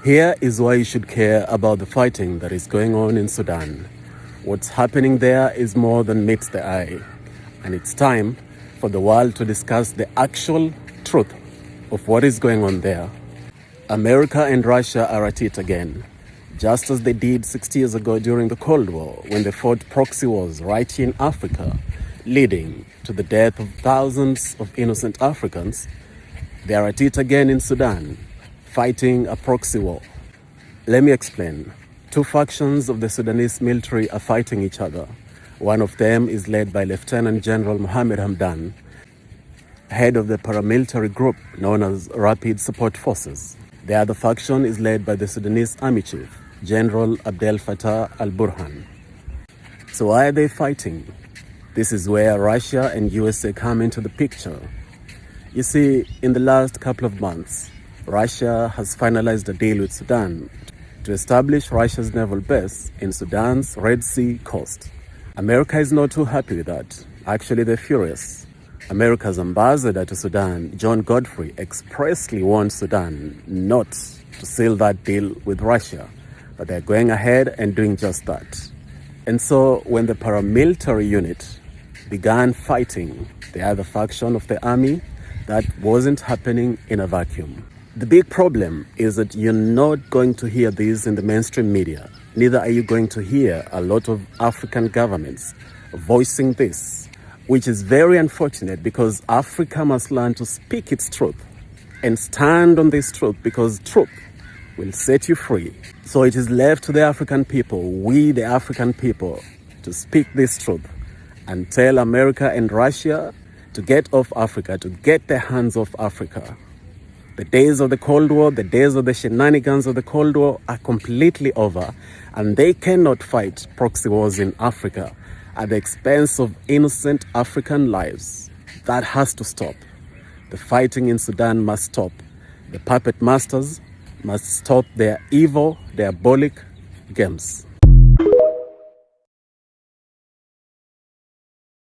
Here is why you should care about the fighting that is going on in Sudan. What's happening there is more than meets the eye, and it's time for the world to discuss the actual truth of what is going on there. America and Russia are at it again, just as they did 60 years ago during the Cold War, when they fought proxy wars right here in Africa, leading to the death of thousands of innocent Africans. They are at it again in Sudan, fighting a proxy war. Let me explain. Two factions of the Sudanese military are fighting each other. One of them is led by Lieutenant General Mohammed Hamdan, head of the paramilitary group known as Rapid Support Forces. The other faction is led by the Sudanese Army Chief, General Abdel Fattah al-Burhan. So why are they fighting? This is where Russia and USA come into the picture. You see, in the last couple of months, Russia has finalized a deal with Sudan to establish Russia's naval base in Sudan's Red Sea coast. America is not too happy with that. Actually, they're furious. America's ambassador to Sudan, John Godfrey, expressly warned Sudan not to seal that deal with Russia, but they're going ahead and doing just that. And so when the paramilitary unit began fighting the other faction of the army, that wasn't happening in a vacuum. The big problem is that you're not going to hear this in the mainstream media. Neither are you going to hear a lot of African governments voicing this, which is very unfortunate, because Africa must learn to speak its truth and stand on this truth, because truth will set you free. So it is left to the African people, we the African people, to speak this truth and tell America and Russia to get off Africa, to get their hands off Africa. The days of the Cold War, the days of the shenanigans of the Cold War are completely over, and they cannot fight proxy wars in Africa at the expense of innocent African lives. That has to stop. The fighting in Sudan must stop. The puppet masters must stop their evil, diabolic games.